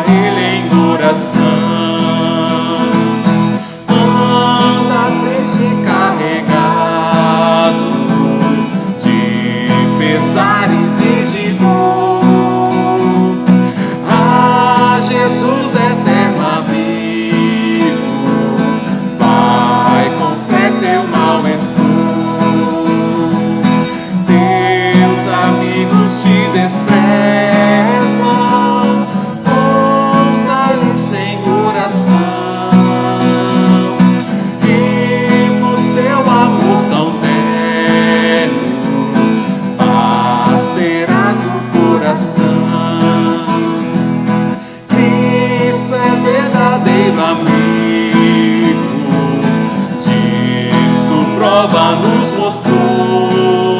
Ele em oração. Andas triste e carregado de pesares e de dor. Ah, Jesus eterno abrigo, vai com fé teu mal expor. Teus amigos te desprezam, conta-lhes sem oração. E por seu amor tão terno, paz terás no coração. Cristo é verdadeiro amigo, disto prova nos mostrou,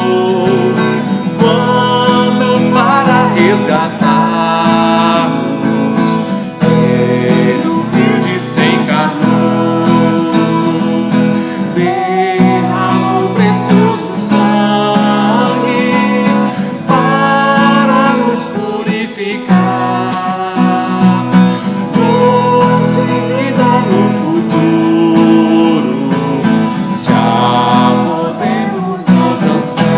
quando para resgatar-nos Ele humilde se encarnou, derramou precioso sangue para nos purificar, nos e vida no futuro já podemos alcançar.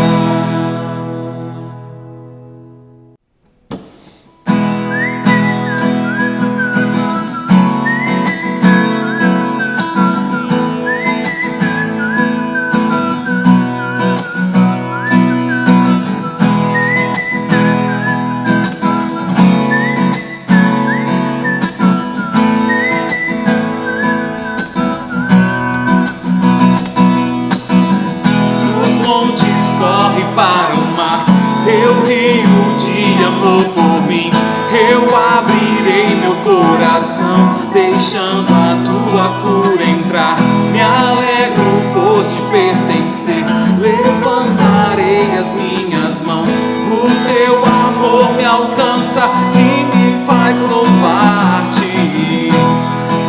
Dos montes corre para o mar, teu rio de amor por mim. Eu abrirei meu coração, deixando a tua cura entrar. Me alegro por te pertencer, levantarei as minhas mãos. O teu amor me alcança e me faz louvar-te.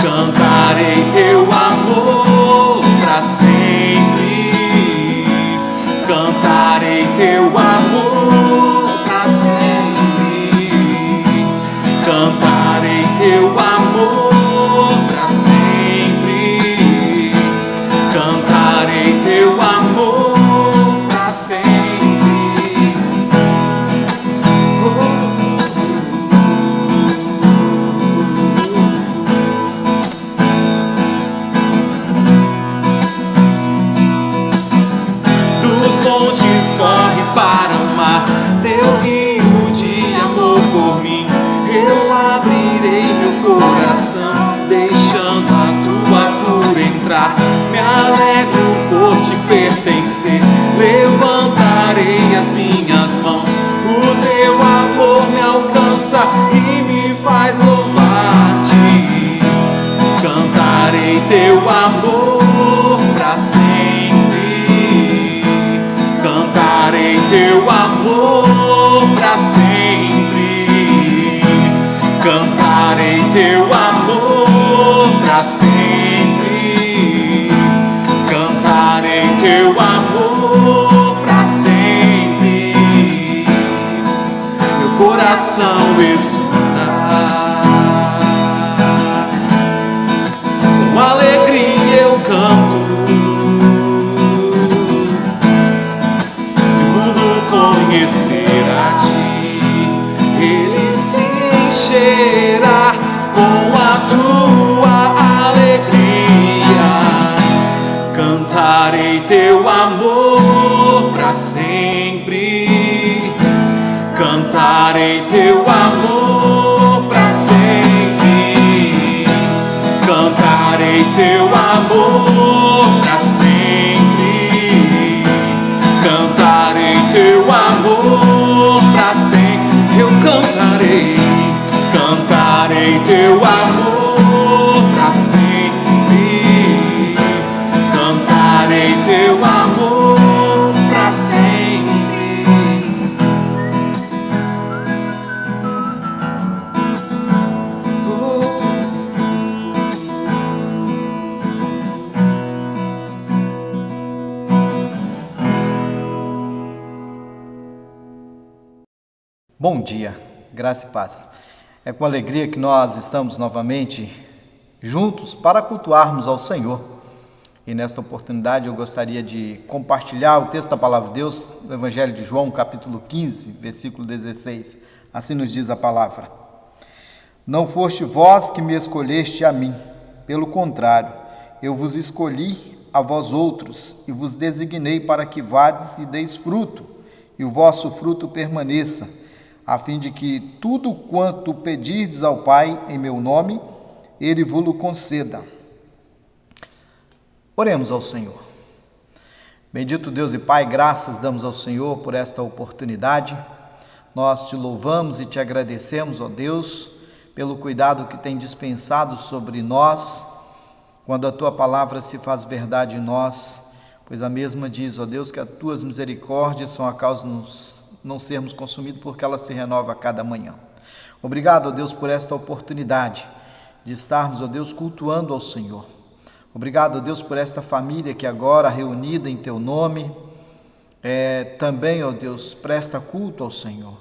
Cantarei teu amor pra sempre. Cantarei teu amor pra sempre. Cantarei teu amor pra sempre. Cantarei teu amor pra sempre. Dos montes corre para o mar, teu rio de amor por mim. Eu abrirei meu coração, deixando a tua cura entrar. Me alegro por te pertencer, levantarei as minhas mãos. O teu amor me alcança e me faz louvar-te. Cantarei teu amor pra sempre. Cantarei teu amor pra sempre. Cantarei teu amor pra sempre. Cantarei teu amor pra sempre. Meu coração exultar, com alegria eu canto. Se o mundo conhecer a ti, ele se encherá com a tua alegria. Cantarei teu amor pra sempre. Cantarei teu amor pra sempre. Cantarei teu amor pra sempre. Cantarei teu amor pra sempre. Eu cantarei, cantarei teu amor pra sempre. Cantarei teu amor pra sempre. Bom dia, graça e paz. É com alegria que nós estamos novamente juntos para cultuarmos ao Senhor. E nesta oportunidade eu gostaria de compartilhar o texto da Palavra de Deus, do Evangelho de João, capítulo 15, versículo 16. Assim nos diz a palavra: Não foste vós que me escolheste a mim, pelo contrário, eu vos escolhi a vós outros e vos designei para que vades e deis fruto, e o vosso fruto permaneça, a fim de que tudo quanto pedirdes ao Pai em meu nome, Ele vos-lo conceda. Oremos ao Senhor. Bendito Deus e Pai, graças damos ao Senhor por esta oportunidade. Nós te louvamos e te agradecemos, ó Deus, pelo cuidado que tem dispensado sobre nós, quando a Tua palavra se faz verdade em nós, pois a mesma diz, ó Deus, que as Tuas misericórdias são a causa de não sermos consumidos, porque ela se renova a cada manhã. Obrigado, ó Deus, por esta oportunidade de estarmos, ó Deus, cultuando ao Senhor. Obrigado, ó Deus, por esta família que agora reunida em Teu nome, também, ó Deus, presta culto ao Senhor.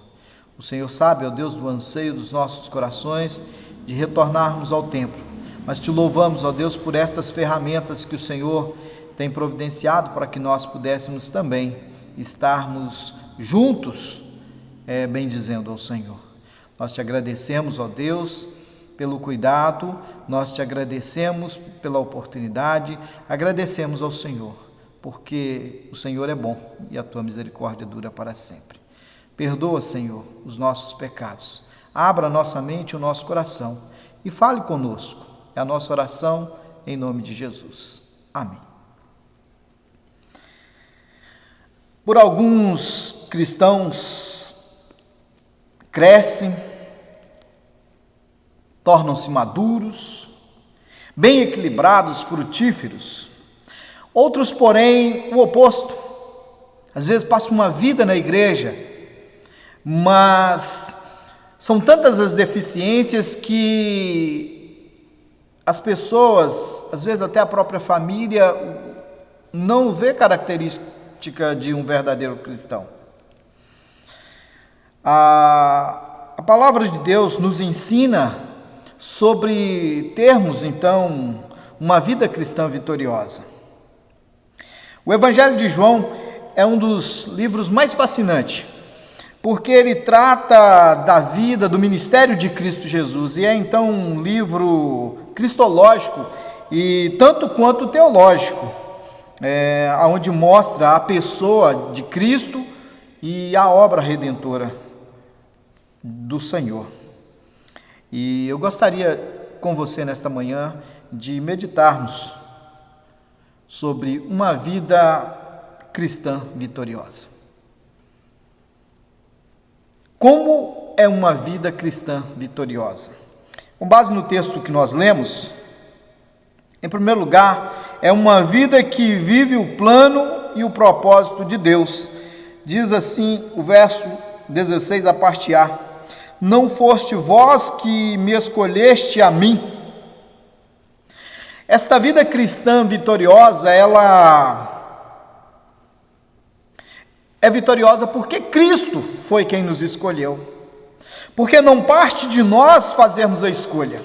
O Senhor sabe, ó Deus, do anseio dos nossos corações de retornarmos ao templo, mas Te louvamos, ó Deus, por estas ferramentas que o Senhor tem providenciado para que nós pudéssemos também estarmos juntos, bendizendo ao Senhor. Nós Te agradecemos, ó Deus, pelo cuidado, nós Te agradecemos pela oportunidade, agradecemos ao Senhor, porque o Senhor é bom e a Tua misericórdia dura para sempre. Perdoa, Senhor, os nossos pecados, abra a nossa mente e o nosso coração e fale conosco. É a nossa oração em nome de Jesus. Amém. Por alguns cristãos crescem, tornam-se maduros, bem equilibrados, frutíferos. Outros, porém, o oposto. Às vezes passam uma vida na igreja, mas são tantas as deficiências que as pessoas, às vezes até a própria família, não vê característica de um verdadeiro cristão. A palavra de Deus nos ensina sobre termos, então, uma vida cristã vitoriosa. O Evangelho de João é um dos livros mais fascinantes, porque ele trata da vida, do ministério de Cristo Jesus, e é então um livro cristológico e tanto quanto teológico, onde mostra a pessoa de Cristo e a obra redentora do Senhor. E eu gostaria com você nesta manhã de meditarmos sobre uma vida cristã vitoriosa. Como é uma vida cristã vitoriosa? Com base no texto que nós lemos, em primeiro lugar, é uma vida que vive o plano e o propósito de Deus. Diz assim o verso 16, a parte A: Não foste vós que me escolheste a mim. Esta vida cristã vitoriosa, ela é vitoriosa porque Cristo foi quem nos escolheu. Porque não parte de nós fazermos a escolha.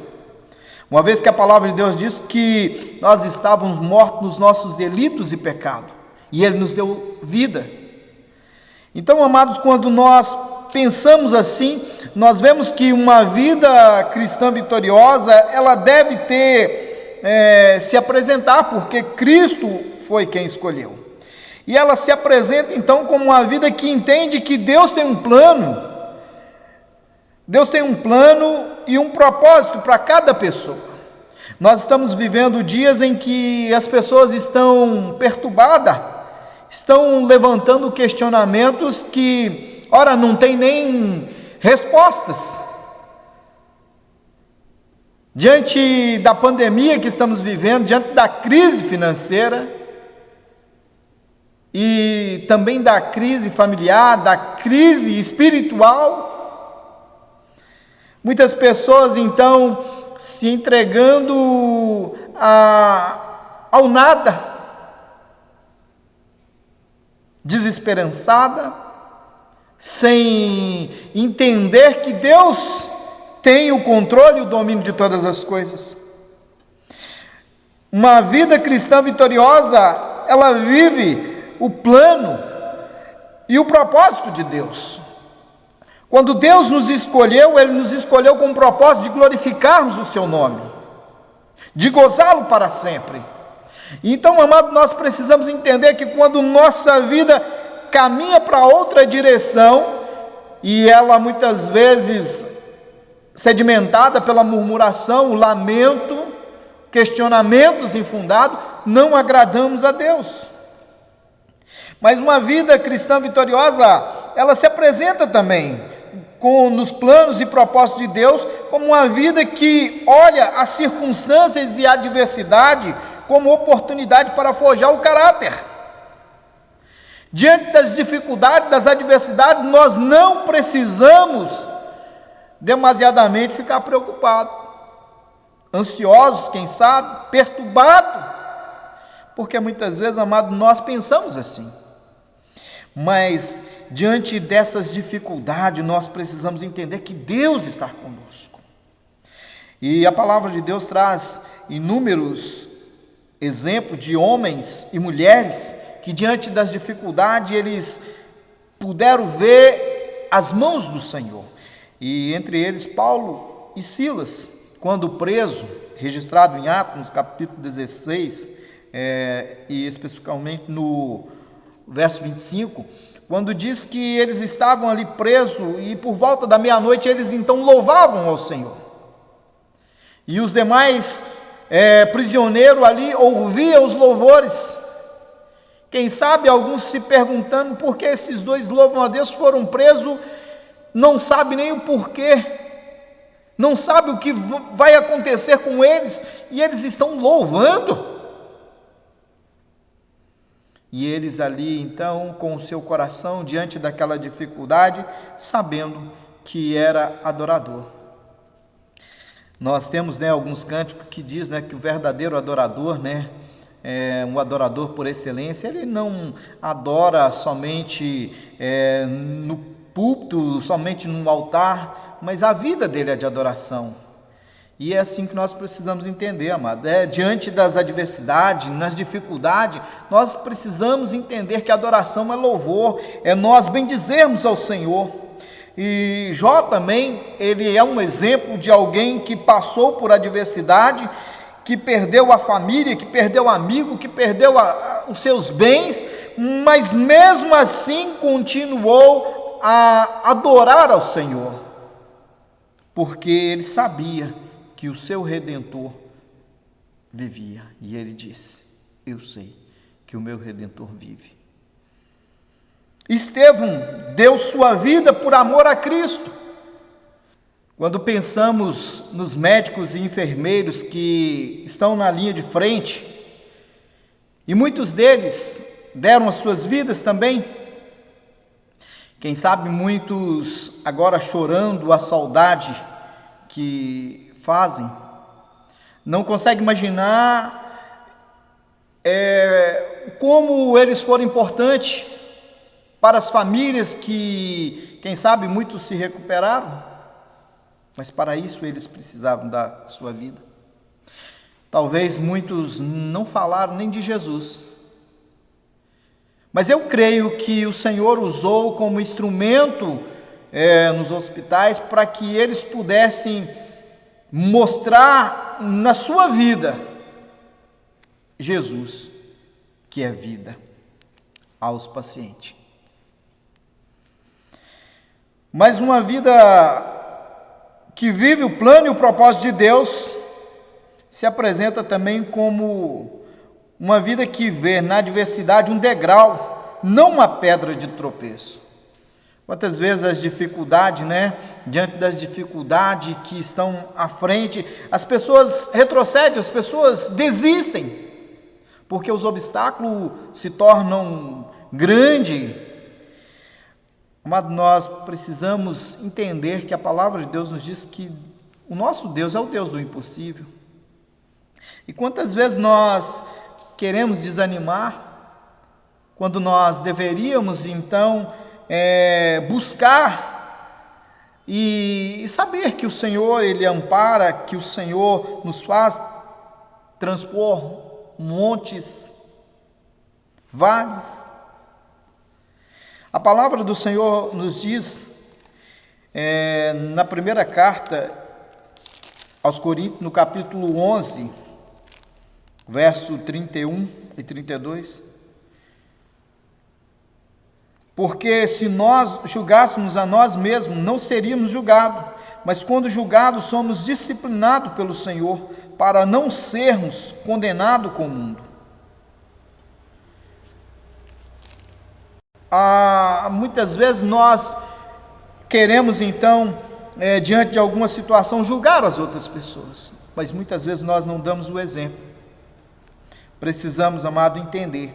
Uma vez que a palavra de Deus diz que nós estávamos mortos nos nossos delitos e pecado, e Ele nos deu vida. Então, amados, quando nós pensamos assim, nós vemos que uma vida cristã vitoriosa, ela deve se apresentar, porque Cristo foi quem escolheu. E ela se apresenta então como uma vida que entende que Deus tem um plano. Deus tem um plano e um propósito para cada pessoa. Nós estamos vivendo dias em que as pessoas estão perturbadas, estão levantando questionamentos que, ora, não tem nem respostas. Diante da pandemia que estamos vivendo, diante da crise financeira, e também da crise familiar, da crise espiritual, muitas pessoas então se entregando ao nada, desesperançada, sem entender que Deus tem o controle e o domínio de todas as coisas. Uma vida cristã vitoriosa, ela vive o plano e o propósito de Deus. Quando Deus nos escolheu, Ele nos escolheu com o propósito de glorificarmos o Seu nome, de gozá-lo para sempre. Então, amado, nós precisamos entender que quando nossa vida caminha para outra direção, e ela muitas vezes sedimentada pela murmuração, o lamento, questionamentos infundados, não agradamos a Deus. Mas uma vida cristã vitoriosa, ela se apresenta também nos planos e propósitos de Deus como uma vida que olha as circunstâncias e a adversidade como oportunidade para forjar o caráter. Diante das dificuldades, das adversidades, nós não precisamos demasiadamente ficar preocupados, ansiosos, quem sabe, perturbados, porque muitas vezes, amado, nós pensamos assim. Mas diante dessas dificuldades, nós precisamos entender que Deus está conosco. E a palavra de Deus traz inúmeros exemplos de homens e mulheres que diante das dificuldades eles puderam ver as mãos do Senhor. E entre eles Paulo e Silas, quando preso, registrado em Atos, capítulo 16, e especificamente no verso 25, quando diz que eles estavam ali presos e por volta da meia-noite eles então louvavam ao Senhor. E os demais prisioneiros ali ouviam os louvores. Quem sabe alguns se perguntando por que esses dois louvam a Deus, foram presos, não sabe nem o porquê, não sabe o que vai acontecer com eles, e eles estão louvando. E eles ali então, com o seu coração diante daquela dificuldade, sabendo que era adorador. Nós temos alguns cânticos que diz que o verdadeiro adorador, um adorador por excelência, ele não adora somente no púlpito, somente no altar, mas a vida dele é de adoração. E é assim que nós precisamos entender, amado. Diante das adversidades, nas dificuldades, nós precisamos entender que a adoração é louvor, é nós bendizermos ao Senhor. E Jó também, ele é um exemplo de alguém que passou por adversidade, que perdeu a família, que perdeu o amigo, que perdeu os seus bens, mas mesmo assim continuou a adorar ao Senhor, porque ele sabia que o seu Redentor vivia, e ele disse: eu sei que o meu Redentor vive. Estevão deu sua vida por amor a Cristo. Quando pensamos nos médicos e enfermeiros que estão na linha de frente, e muitos deles deram as suas vidas também, quem sabe muitos agora chorando a saudade que fazem, não conseguem imaginar como eles foram importantes para as famílias que, quem sabe, muitos se recuperaram, mas para isso eles precisavam da sua vida. Talvez muitos não falaram nem de Jesus, mas eu creio que o Senhor usou como instrumento nos hospitais para que eles pudessem mostrar na sua vida Jesus, que é vida, aos pacientes. Mas uma vida que vive o plano e o propósito de Deus se apresenta também como uma vida que vê na adversidade um degrau, não uma pedra de tropeço. Quantas vezes as dificuldades, diante das dificuldades que estão à frente, as pessoas retrocedem, as pessoas desistem, porque os obstáculos se tornam grandes. Mas nós precisamos entender que a palavra de Deus nos diz que o nosso Deus é o Deus do impossível. E quantas vezes nós queremos desanimar, quando nós deveríamos então buscar e e saber que o Senhor, Ele ampara, que o Senhor nos faz transpor montes, vales. A palavra do Senhor nos diz, na primeira carta aos Coríntios, no capítulo 11, verso 31 e 32, porque se nós julgássemos a nós mesmos, não seríamos julgados, mas quando julgados, somos disciplinados pelo Senhor, para não sermos condenados com o mundo. Muitas vezes nós queremos então, diante de alguma situação, julgar as outras pessoas, mas muitas vezes nós não damos o exemplo. Precisamos, amado, entender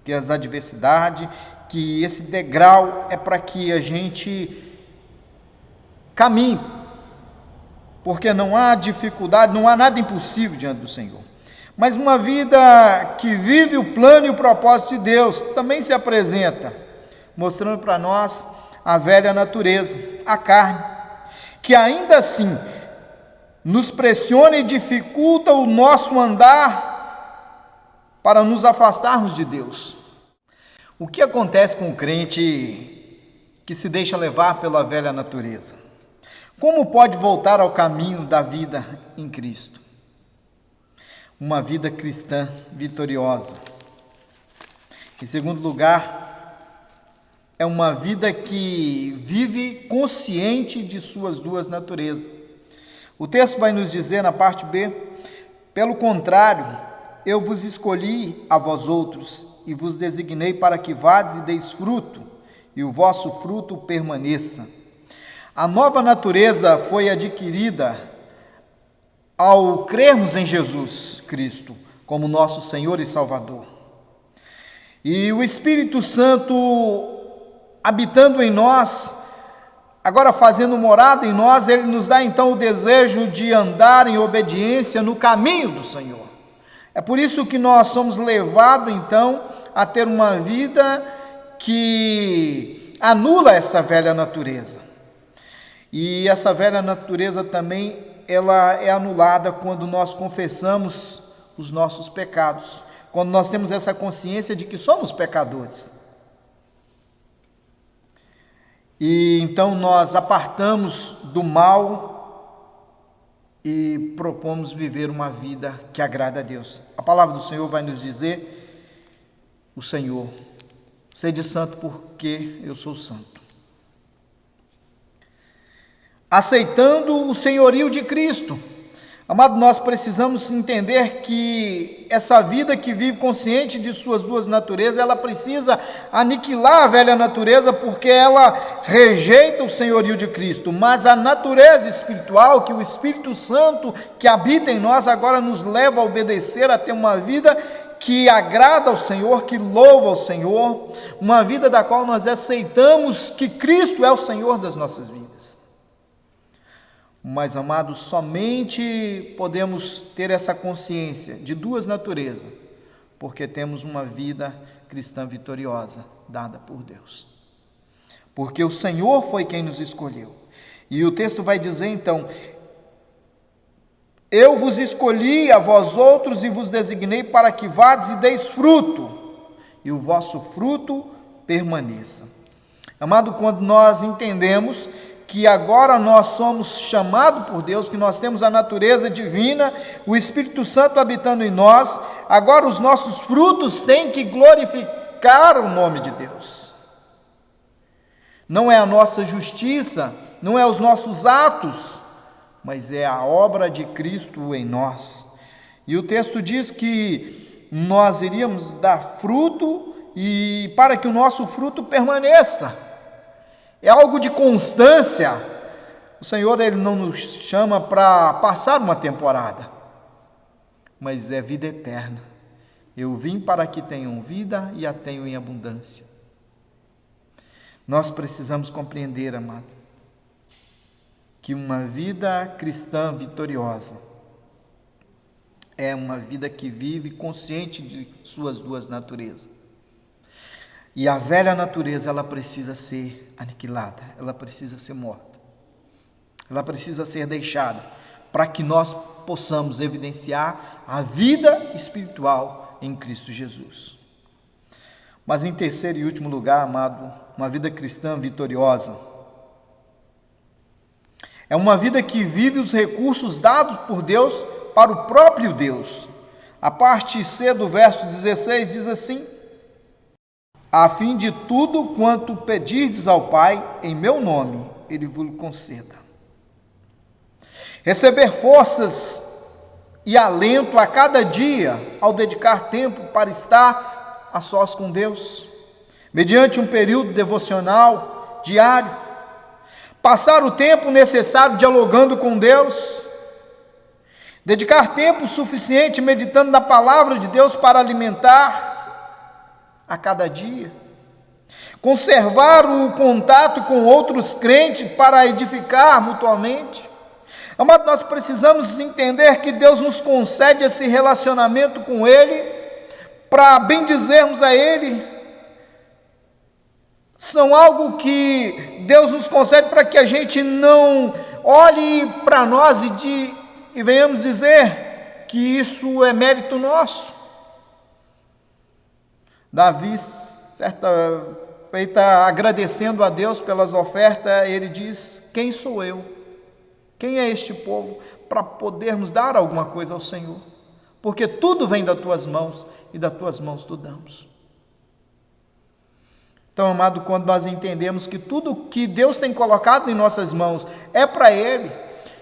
que as adversidades, que esse degrau é para que a gente caminhe, porque não há dificuldade, não há nada impossível diante do Senhor. Mas uma vida que vive o plano e o propósito de Deus também se apresenta, mostrando para nós a velha natureza, a carne, que ainda assim nos pressiona e dificulta o nosso andar para nos afastarmos de Deus. O que acontece com o crente que se deixa levar pela velha natureza? Como pode voltar ao caminho da vida em Cristo? Uma vida cristã vitoriosa. Em segundo lugar, é uma vida que vive consciente de suas duas naturezas. O texto vai nos dizer na parte B: pelo contrário, eu vos escolhi a vós outros e vos designei para que vades e deis fruto, e o vosso fruto permaneça. A nova natureza foi adquirida ao crermos em Jesus Cristo como nosso Senhor e Salvador. E o Espírito Santo habitando em nós, agora fazendo morada em nós, Ele nos dá então o desejo de andar em obediência no caminho do Senhor. É por isso que nós somos levados então a ter uma vida que anula essa velha natureza. E essa velha natureza também, ela é anulada quando nós confessamos os nossos pecados, quando nós temos essa consciência de que somos pecadores. E então nós apartamos do mal e propomos viver uma vida que agrada a Deus. A palavra do Senhor vai nos dizer: o Senhor, sede santo porque eu sou santo. Aceitando o senhorio de Cristo. Amado, nós precisamos entender que essa vida que vive consciente de suas duas naturezas, ela precisa aniquilar a velha natureza, porque ela rejeita o senhorio de Cristo, mas a natureza espiritual, que o Espírito Santo que habita em nós, agora nos leva a obedecer, a ter uma vida que agrada ao Senhor, que louva ao Senhor, uma vida da qual nós aceitamos que Cristo é o Senhor das nossas vidas. Mas, amados, somente podemos ter essa consciência de duas naturezas, porque temos uma vida cristã vitoriosa, dada por Deus. Porque o Senhor foi quem nos escolheu. E o texto vai dizer então: eu vos escolhi a vós outros e vos designei para que vades e deis fruto, e o vosso fruto permaneça. Amado, quando nós entendemos que agora nós somos chamados por Deus, que nós temos a natureza divina, o Espírito Santo habitando em nós, agora os nossos frutos têm que glorificar o nome de Deus. Não é a nossa justiça, não é os nossos atos, mas é a obra de Cristo em nós. E o texto diz que nós iríamos dar fruto, e para que o nosso fruto permaneça. É algo de constância. O Senhor, Ele não nos chama para passar uma temporada, mas é vida eterna. Eu vim para que tenham vida e a tenham em abundância. Nós precisamos compreender, amado, que uma vida cristã vitoriosa é uma vida que vive consciente de suas duas naturezas. E a velha natureza, ela precisa ser aniquilada, ela precisa ser morta. ela precisa ser deixada para que nós possamos evidenciar a vida espiritual em Cristo Jesus. Mas em terceiro e último lugar, amado, uma vida cristã vitoriosa é uma vida que vive os recursos dados por Deus para o próprio Deus. A parte C do verso 16 diz assim: a fim de tudo quanto pedirdes ao Pai em meu nome, Ele vos conceda. Receber forças e alento a cada dia ao dedicar tempo para estar a sós com Deus, mediante um período devocional diário, passar o tempo necessário dialogando com Deus, dedicar tempo suficiente meditando na palavra de Deus para alimentar a cada dia, conservar o contato com outros crentes para edificar mutuamente. Amado, nós precisamos entender que Deus nos concede esse relacionamento com Ele, para bendizermos a Ele. São algo que Deus nos concede para que a gente não olhe para nós e venhamos dizer que isso é mérito nosso. Davi, certa feita, agradecendo a Deus pelas ofertas, ele diz: quem sou eu? Quem é este povo para podermos dar alguma coisa ao Senhor? Porque tudo vem das tuas mãos e das tuas mãos tu damos. Então, amado, quando nós entendemos que tudo que Deus tem colocado em nossas mãos é para Ele,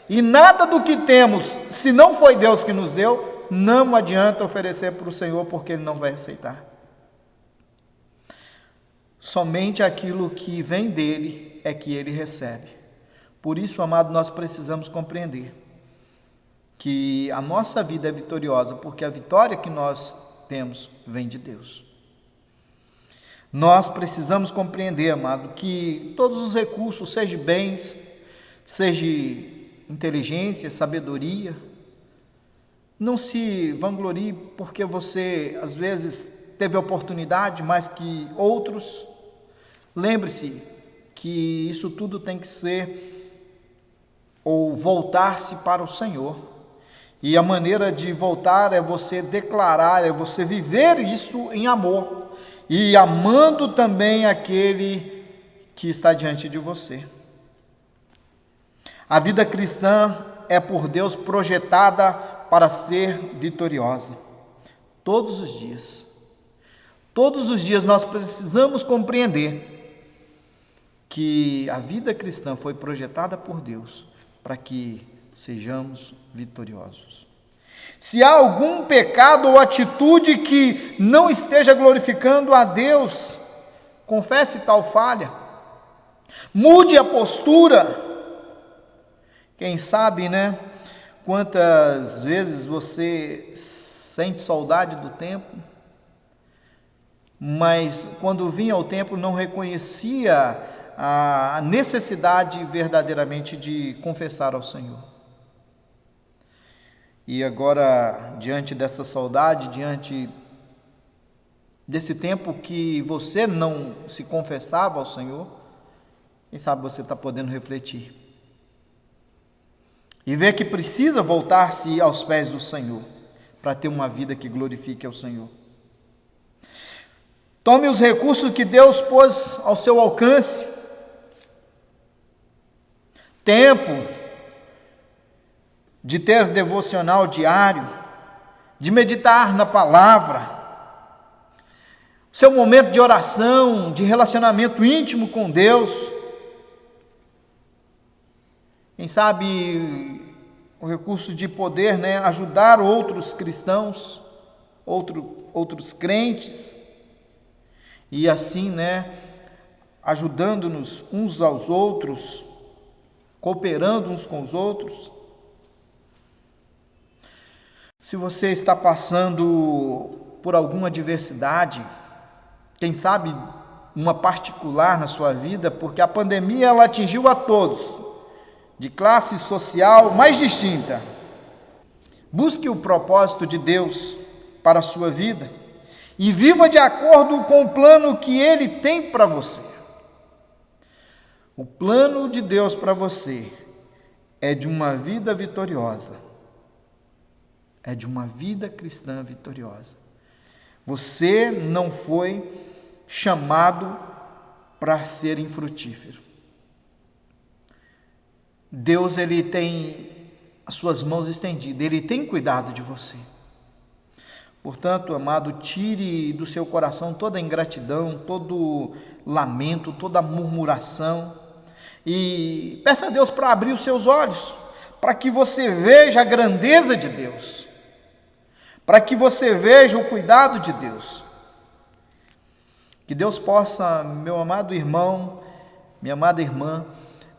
e nada do que temos, se não foi Deus que nos deu, não adianta oferecer para o Senhor, porque Ele não vai aceitar. Somente aquilo que vem dEle é que Ele recebe. Por isso, amado, nós precisamos compreender que a nossa vida é vitoriosa, porque a vitória que nós temos vem de Deus. Nós precisamos compreender, amado, que todos os recursos, seja bens, seja inteligência, sabedoria, não se vanglorie porque você, às vezes, teve oportunidade mais que outros. Lembre-se que isso tudo tem que ser ou voltar-se para o Senhor. E a maneira de voltar é você declarar, é você viver isso em amor e amando também aquele que está diante de você. A vida cristã é por Deus projetada para ser vitoriosa. Todos os dias. Todos os dias nós precisamos compreender que a vida cristã foi projetada por Deus para que sejamos vitoriosos. Se há algum pecado ou atitude que não esteja glorificando a Deus, confesse tal falha, mude a postura. Quem sabe, né? Quantas vezes você sente saudade do templo, mas quando vinha ao templo não reconhecia a necessidade verdadeiramente de confessar ao Senhor. E agora, diante dessa saudade, diante desse tempo que você não se confessava ao Senhor, quem sabe você está podendo refletir e ver que precisa voltar-se aos pés do Senhor para ter uma vida que glorifique ao Senhor. Tome os recursos que Deus pôs ao seu alcance. Tempo de ter devocional diário, de meditar na palavra, seu momento de oração, de relacionamento íntimo com Deus. Quem sabe o recurso de poder, né, ajudar outros cristãos, outros crentes, e assim, né, ajudando-nos uns aos outros, cooperando uns com os outros. Se você está passando por alguma adversidade, quem sabe uma particular na sua vida, porque a pandemia ela atingiu a todos, de classe social mais distinta. Busque o propósito de Deus para a sua vida e viva de acordo com o plano que Ele tem para você. O plano de Deus para você é de uma vida vitoriosa. É de uma vida cristã vitoriosa. Você não foi chamado para ser infrutífero. Deus, Ele tem as suas mãos estendidas, Ele tem cuidado de você. Portanto, amado, tire do seu coração toda ingratidão, todo lamento, toda murmuração e peça a Deus para abrir os seus olhos, para que você veja a grandeza de Deus, para que você veja o cuidado de Deus. Que Deus possa, meu amado irmão, minha amada irmã,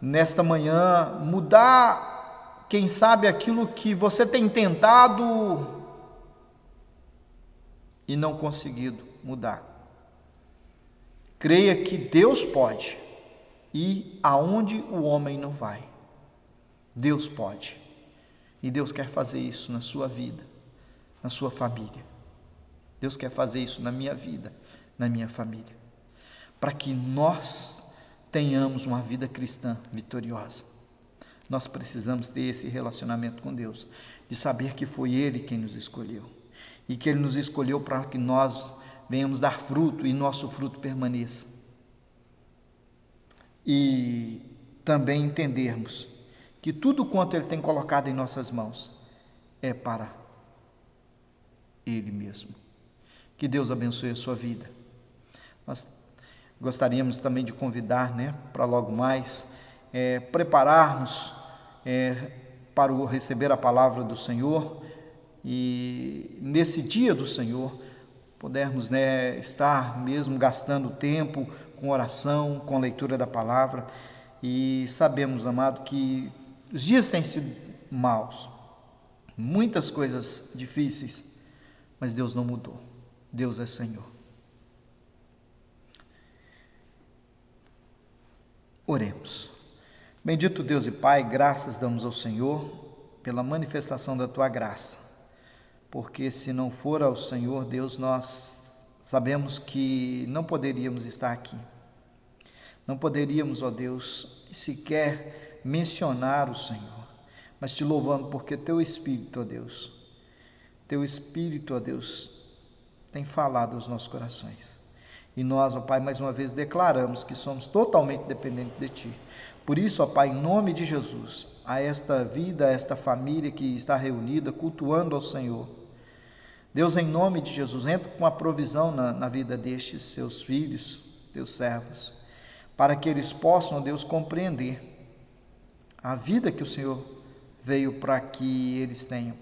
nesta manhã mudar, quem sabe, aquilo que você tem tentado e não conseguido mudar. Creia que Deus pode ir aonde o homem não vai. Deus pode. E Deus quer fazer isso na sua vida, na sua família. Deus quer fazer isso na minha vida, na minha família. Para que nós tenhamos uma vida cristã vitoriosa. Nós precisamos ter esse relacionamento com Deus, de saber que foi Ele quem nos escolheu. E que Ele nos escolheu para que nós venhamos dar fruto e nosso fruto permaneça. E também entendermos que tudo quanto Ele tem colocado em nossas mãos é para Ele mesmo. Que Deus abençoe a sua vida. Nós gostaríamos também de convidar, para logo mais prepararmos para receber a palavra do Senhor. E nesse dia do Senhor, pudermos estar mesmo gastando tempo com oração, com leitura da palavra. E sabemos, amado, que os dias têm sido maus, muitas coisas difíceis, mas Deus não mudou. Deus é Senhor. Oremos. Bendito Deus e Pai, graças damos ao Senhor pela manifestação da Tua graça. Porque se não for ao Senhor, Deus, nós sabemos que não poderíamos estar aqui. Não poderíamos, ó Deus, sequer mencionar o Senhor. Mas te louvando porque Teu Espírito, ó Deus, tem falado aos nossos corações. E nós, ó Pai, mais uma vez declaramos que somos totalmente dependentes de Ti. Por isso, ó Pai, em nome de Jesus, a esta vida, a esta família que está reunida, cultuando ao Senhor, Deus, em nome de Jesus, entra com a provisão na vida destes seus filhos, teus servos, para que eles possam, ó Deus, compreender a vida que o Senhor veio para que eles tenham.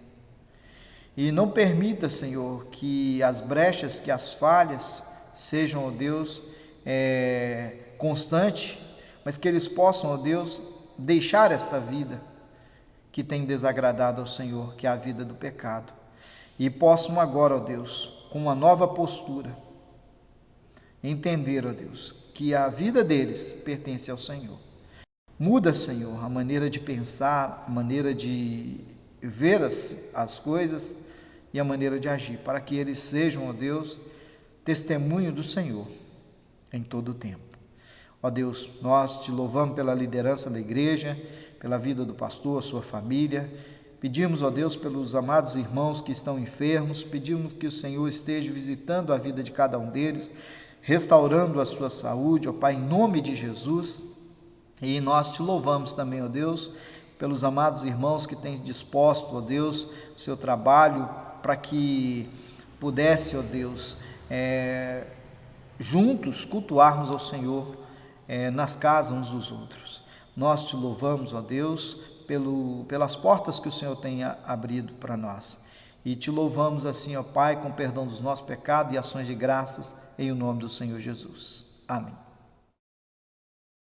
E não permita, Senhor, que as brechas, que as falhas sejam, ó Deus, constantes, mas que eles possam, ó Deus, deixar esta vida que tem desagradado ao Senhor, que é a vida do pecado. E possam agora, ó Deus, com uma nova postura, entender, ó Deus, que a vida deles pertence ao Senhor. Muda, Senhor, a maneira de pensar, a maneira de ver as coisas e a maneira de agir, para que eles sejam, ó Deus, testemunho do Senhor em todo o tempo. Ó Deus, nós te louvamos pela liderança da igreja, pela vida do pastor, sua família. Pedimos, ó Deus, pelos amados irmãos que estão enfermos, pedimos que o Senhor esteja visitando a vida de cada um deles, restaurando a sua saúde, ó Pai, em nome de Jesus. E nós te louvamos também, ó Deus, pelos amados irmãos que têm disposto, ó Deus, o seu trabalho para que pudesse, ó Deus, juntos cultuarmos ao Senhor nas casas uns dos outros. Nós te louvamos, ó Deus, pelas portas que o Senhor tem abrido para nós. E te louvamos assim, ó Pai, com perdão dos nossos pecados e ações de graças, em o nome do Senhor Jesus. Amém.